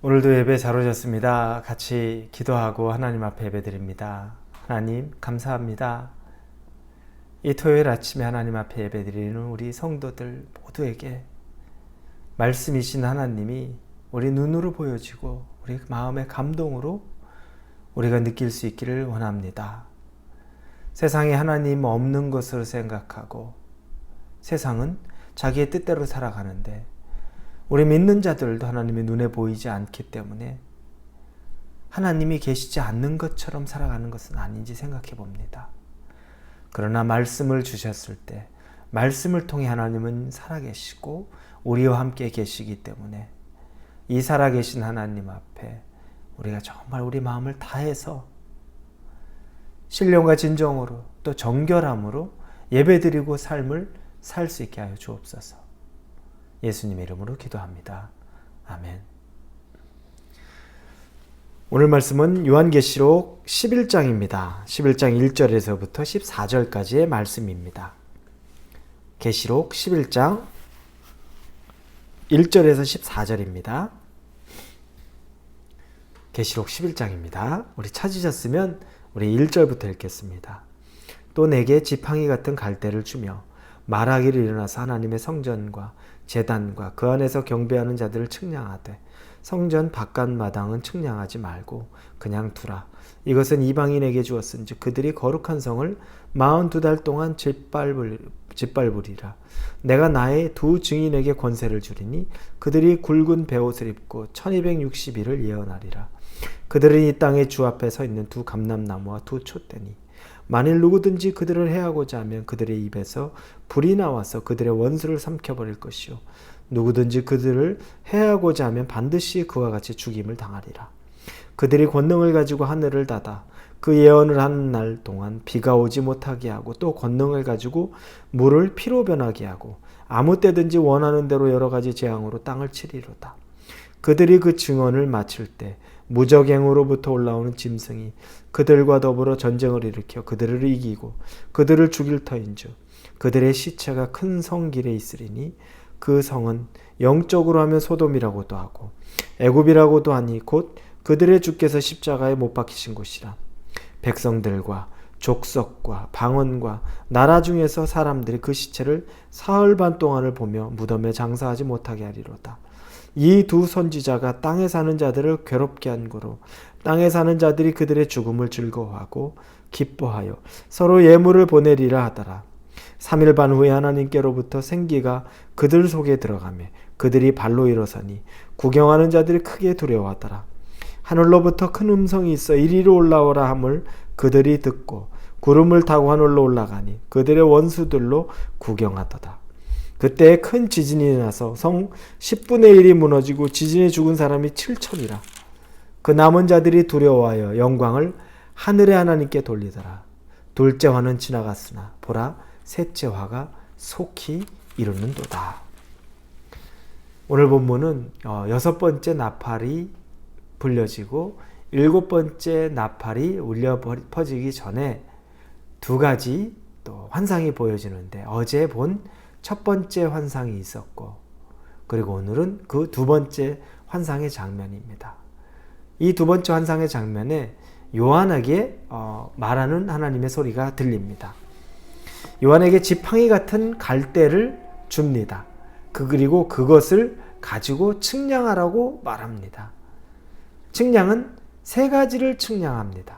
오늘도 예배 잘 오셨습니다. 같이 기도하고 하나님 앞에 예배드립니다. 하나님 감사합니다. 이 토요일 아침에 하나님 앞에 예배드리는 우리 성도들 모두에게 말씀이신 하나님이 우리 눈으로 보여지고 우리 마음의 감동으로 우리가 느낄 수 있기를 원합니다. 세상에 하나님 없는 것으로 생각하고 세상은 자기의 뜻대로 살아가는데 우리 믿는 자들도 하나님의 눈에 보이지 않기 때문에 하나님이 계시지 않는 것처럼 살아가는 것은 아닌지 생각해 봅니다. 그러나 말씀을 주셨을 때 말씀을 통해 하나님은 살아계시고 우리와 함께 계시기 때문에 이 살아계신 하나님 앞에 우리가 정말 우리 마음을 다해서 신령과 진정으로 또 정결함으로 예배드리고 삶을 살 수 있게 하여 주옵소서. 예수님의 이름으로 기도합니다. 아멘. 오늘 말씀은 요한계시록 11장입니다. 11장 1절에서부터 14절까지의 말씀입니다. 계시록 11장 1절에서 14절입니다. 계시록 11장입니다. 우리 찾으셨으면 우리 1절부터 읽겠습니다. 또 내게 지팡이 같은 갈대를 주며 말하기를 일어나서 하나님의 성전과 제단과 그 안에서 경배하는 자들을 측량하되 성전 바깥 마당은 측량하지 말고 그냥 두라. 이것은 이방인에게 주었은즉 그들이 거룩한 성을 42달 동안 짓밟으리라. 내가 나의 두 증인에게 권세를 주리니 그들이 굵은 베옷을 입고 1260일을 예언하리라. 그들은 이 땅의 주 앞에 서 있는 두 감람나무와 두 촛대니 만일 누구든지 그들을 해하고자 하면 그들의 입에서 불이 나와서 그들의 원수를 삼켜버릴 것이요 누구든지 그들을 해하고자 하면 반드시 그와 같이 죽임을 당하리라. 그들이 권능을 가지고 하늘을 닫아 그 예언을 하는 날 동안 비가 오지 못하게 하고 또 권능을 가지고 물을 피로 변하게 하고 아무 때든지 원하는 대로 여러 가지 재앙으로 땅을 치리로다. 그들이 그 증언을 마칠 때 무적행으로부터 올라오는 짐승이 그들과 더불어 전쟁을 일으켜 그들을 이기고 그들을 죽일 터인즉 그들의 시체가 큰 성길에 있으리니 그 성은 영적으로 하면 소돔이라고도 하고 애굽이라고도 하니 곧 그들의 주께서 십자가에 못 박히신 곳이라. 백성들과 족속과 방언과 나라 중에서 사람들이 그 시체를 사흘 반 동안을 보며 무덤에 장사하지 못하게 하리로다. 이 두 선지자가 땅에 사는 자들을 괴롭게 한 고로 땅에 사는 자들이 그들의 죽음을 즐거워하고 기뻐하여 서로 예물을 보내리라 하더라. 3일 반 후에 하나님께로부터 생기가 그들 속에 들어가매 그들이 발로 일어서니 구경하는 자들이 크게 두려워하더라. 하늘로부터 큰 음성이 있어 이리로 올라오라 함을 그들이 듣고 구름을 타고 하늘로 올라가니 그들의 원수들로 구경하더라. 그때 큰 지진이 나서 성 10분의 1이 무너지고 지진에 죽은 사람이 7천이라. 그 남은 자들이 두려워하여 영광을 하늘의 하나님께 돌리더라. 둘째 화는 지나갔으나 보라 셋째 화가 속히 이르는도다. 오늘 본문은 6번째 나팔이 불려지고 7번째 나팔이 울려 퍼지기 전에 두 가지 또 환상이 보여지는데 어제 본 첫 번째 환상이 있었고 그리고 오늘은 그 두 번째 환상의 장면입니다. 이 두 번째 환상의 장면에 요한에게 말하는 하나님의 소리가 들립니다. 요한에게 지팡이 같은 갈대를 줍니다. 그리고 그것을 가지고 측량하라고 말합니다. 측량은 세 가지를 측량합니다.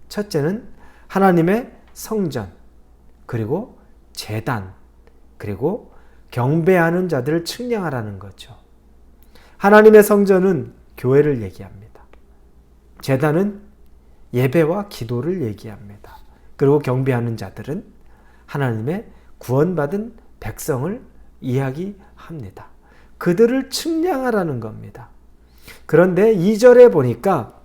첫째는 하나님의 성전, 그리고 제단, 그리고 경배하는 자들을 측량하라는 거죠. 하나님의 성전은 교회를 얘기합니다. 제단은 예배와 기도를 얘기합니다. 그리고 경배하는 자들은 하나님의 구원받은 백성을 이야기합니다. 그들을 측량하라는 겁니다. 그런데 2절에 보니까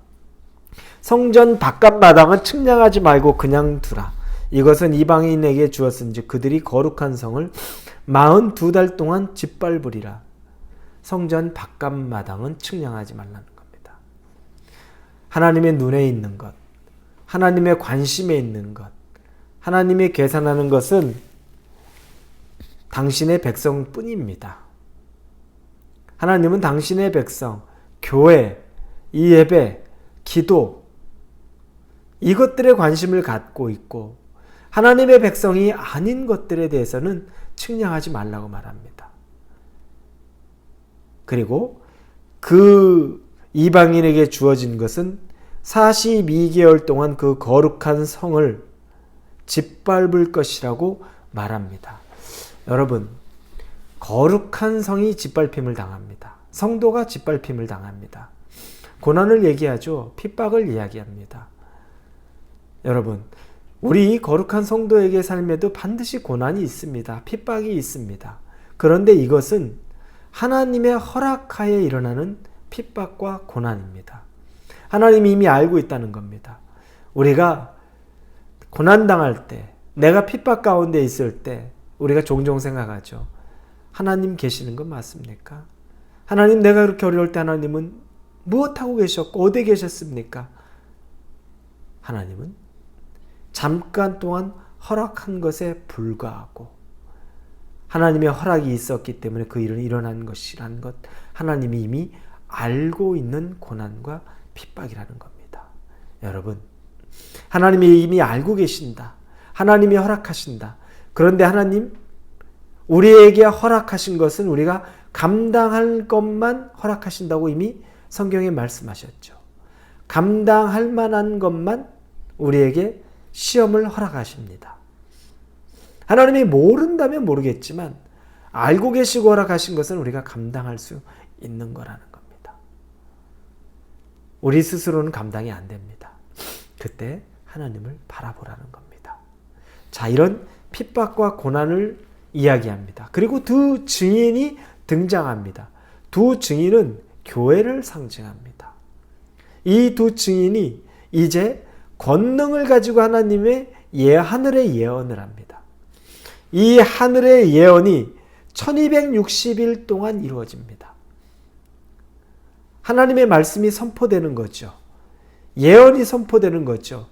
성전 바깥 마당은 측량하지 말고 그냥 두라. 이것은 이방인에게 주었은즉 그들이 거룩한 성을 42달 동안 짓밟으리라. 성전 바깥 마당은 측량하지 말라는 겁니다. 하나님의 눈에 있는 것, 하나님의 관심에 있는 것, 하나님이 계산하는 것은 당신의 백성뿐입니다. 하나님은 당신의 백성, 교회, 이 예배, 기도, 이것들에 관심을 갖고 있고 하나님의 백성이 아닌 것들에 대해서는 측량하지 말라고 말합니다. 그리고 그 이방인에게 주어진 것은 42개월 동안 그 거룩한 성을 짓밟을 것이라고 말합니다. 여러분, 거룩한 성이 짓밟힘을 당합니다. 성도가 짓밟힘을 당합니다. 고난을 얘기하죠. 핍박을 이야기합니다. 여러분, 우리 거룩한 성도에게 삶에도 반드시 고난이 있습니다. 핍박이 있습니다. 그런데 이것은 하나님의 허락하에 일어나는 핍박과 고난입니다. 하나님이 이미 알고 있다는 겁니다. 우리가 고난당할 때, 내가 핍박 가운데 있을 때 우리가 종종 생각하죠. 하나님 계시는 건 맞습니까? 하나님, 내가 그렇게 어려울 때 하나님은 무엇하고 계셨고 어디 계셨습니까? 하나님은 잠깐 동안 허락한 것에 불과하고 하나님의 허락이 있었기 때문에 그 일은 일어난 것이라는 것, 하나님이 이미 알고 있는 고난과 핍박이라는 겁니다. 여러분, 하나님이 이미 알고 계신다. 하나님이 허락하신다. 그런데 하나님, 우리에게 허락하신 것은 우리가 감당할 것만 허락하신다고 이미 성경에 말씀하셨죠. 감당할 만한 것만 우리에게 시험을 허락하십니다. 하나님이 모른다면 모르겠지만 알고 계시고 허락하신 것은 우리가 감당할 수 있는 거라는 겁니다. 우리 스스로는 감당이 안 됩니다. 그때 하나님을 바라보라는 겁니다. 자, 이런 핍박과 고난을 이야기합니다. 그리고 두 증인이 등장합니다. 두 증인은 교회를 상징합니다. 이 두 증인이 이제 권능을 가지고 하나님의 하늘의 예언을 합니다. 이 하늘의 예언이 1260일 동안 이루어집니다. 하나님의 말씀이 선포되는 거죠. 예언이 선포되는 거죠.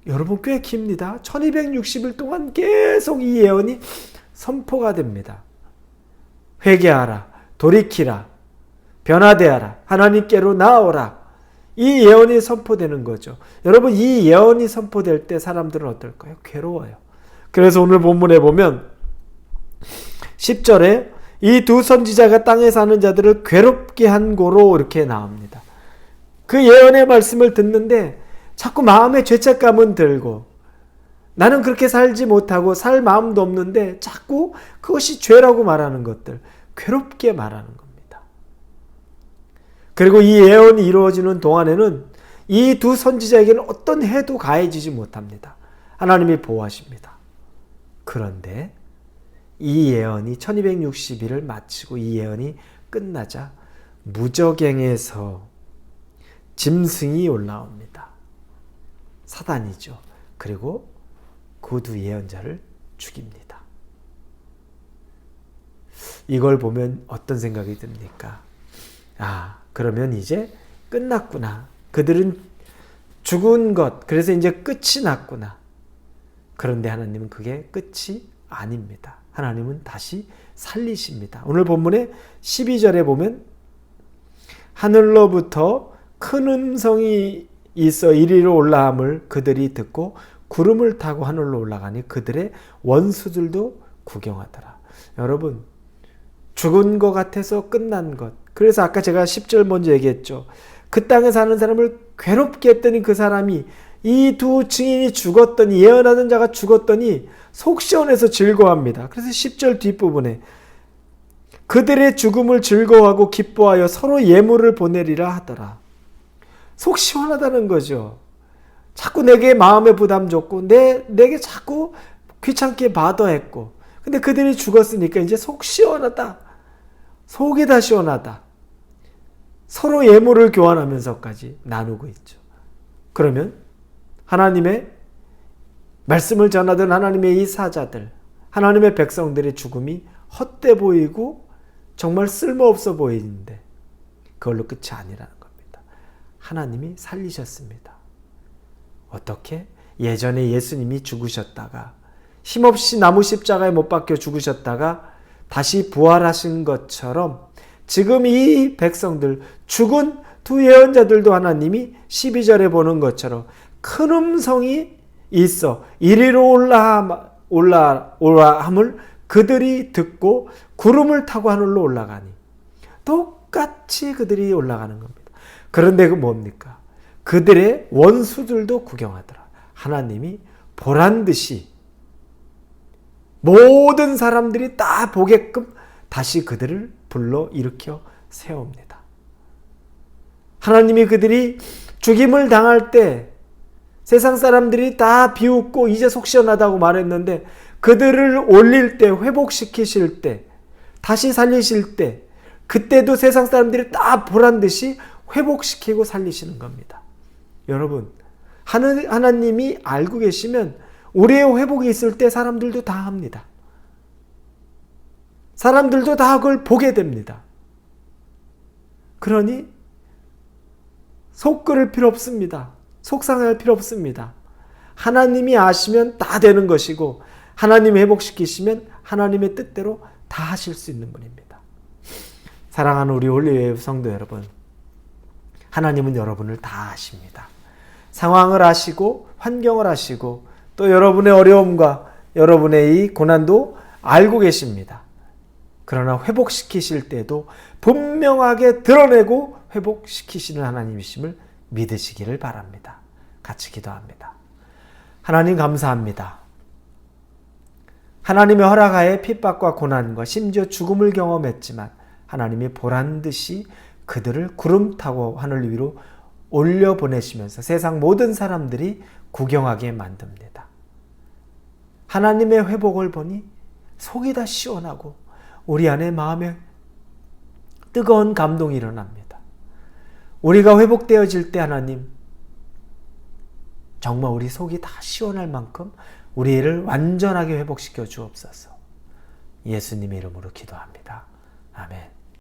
여러분, 꽤 깁니다. 1260일 동안 계속 이 예언이 선포가 됩니다. 회개하라, 돌이키라, 변화되어라, 하나님께로 나아오라. 이 예언이 선포되는 거죠. 여러분, 이 예언이 선포될 때 사람들은 어떨까요? 괴로워요. 그래서 오늘 본문에 보면 10절에 이 두 선지자가 땅에 사는 자들을 괴롭게 한 고로 이렇게 나옵니다. 그 예언의 말씀을 듣는데 자꾸 마음에 죄책감은 들고 나는 그렇게 살지 못하고 살 마음도 없는데 자꾸 그것이 죄라고 말하는 것들, 괴롭게 말하는 겁니다. 그리고 이 예언이 이루어지는 동안에는 이 두 선지자에게는 어떤 해도 가해지지 못합니다. 하나님이 보호하십니다. 그런데 이 예언이 1260일을 마치고 이 예언이 끝나자 무저갱에서 짐승이 올라옵니다. 사단이죠. 그리고 그 두 예언자를 죽입니다. 이걸 보면 어떤 생각이 듭니까? 그러면 이제 끝났구나. 그들은 죽은 것, 그래서 이제 끝이 났구나. 그런데 하나님은 그게 끝이 아닙니다. 하나님은 다시 살리십니다. 오늘 본문의 12절에 보면 하늘로부터 큰 음성이 있어 이리로 올라함을 그들이 듣고 구름을 타고 하늘로 올라가니 그들의 원수들도 구경하더라. 여러분, 죽은 것 같아서 끝난 것. 그래서 아까 제가 10절 먼저 얘기했죠. 그 땅에 사는 사람을 괴롭게 했더니 그 사람이 이 두 증인이 죽었더니, 예언하던 자가 죽었더니 속 시원해서 즐거워합니다. 그래서 10절 뒷부분에 그들의 죽음을 즐거워하고 기뻐하여 서로 예물을 보내리라 하더라. 속 시원하다는 거죠. 자꾸 내게 마음의 부담 줬고 내게 자꾸 귀찮게 바더했고, 근데 그들이 죽었으니까 이제 속 시원하다. 속이 다 시원하다. 서로 예물을 교환하면서까지 나누고 있죠. 그러면 하나님의 말씀을 전하던 하나님의 이 사자들, 하나님의 백성들의 죽음이 헛돼 보이고 정말 쓸모없어 보이는데 그걸로 끝이 아니라는 겁니다. 하나님이 살리셨습니다. 어떻게? 예전에 예수님이 죽으셨다가 힘없이 나무 십자가에 못 박혀 죽으셨다가 다시 부활하신 것처럼 지금 이 백성들, 죽은 두 예언자들도 하나님이 12절에 보는 것처럼 큰 음성이 있어 이리로 올라함을 그들이 듣고 구름을 타고 하늘로 올라가니, 똑같이 그들이 올라가는 겁니다. 그런데 그 뭡니까? 그들의 원수들도 구경하더라. 하나님이 보란듯이 모든 사람들이 다 보게끔 다시 그들을 불러 일으켜 세웁니다. 하나님이 그들이 죽임을 당할 때 세상 사람들이 다 비웃고 이제 속 시원하다고 말했는데, 그들을 올릴 때, 회복시키실 때, 다시 살리실 때, 그때도 세상 사람들이 다 보란듯이 회복시키고 살리시는 겁니다. 여러분, 하나님이 알고 계시면 우리의 회복이 있을 때 사람들도 다 합니다. 사람들도 다 그걸 보게 됩니다. 그러니 속 끓일 필요 없습니다. 속상할 필요 없습니다. 하나님이 아시면 다 되는 것이고, 하나님이 회복시키시면 하나님의 뜻대로 다 하실 수 있는 분입니다. 사랑하는 우리 홀리웨이 성도 여러분, 하나님은 여러분을 다 아십니다. 상황을 아시고 환경을 아시고 또 여러분의 어려움과 여러분의 이 고난도 알고 계십니다. 그러나 회복시키실 때도 분명하게 드러내고 회복시키시는 하나님이심을 믿으시기를 바랍니다. 같이 기도합니다. 하나님 감사합니다. 하나님의 허락하에 핍박과 고난과 심지어 죽음을 경험했지만 하나님이 보란듯이 그들을 구름 타고 하늘 위로 올려보내시면서 세상 모든 사람들이 구경하게 만듭니다. 하나님의 회복을 보니 속이 다 시원하고 우리 안에 마음에 뜨거운 감동이 일어납니다. 우리가 회복되어질 때 하나님, 정말 우리 속이 다 시원할 만큼 우리를 완전하게 회복시켜 주옵소서. 예수님의 이름으로 기도합니다. 아멘.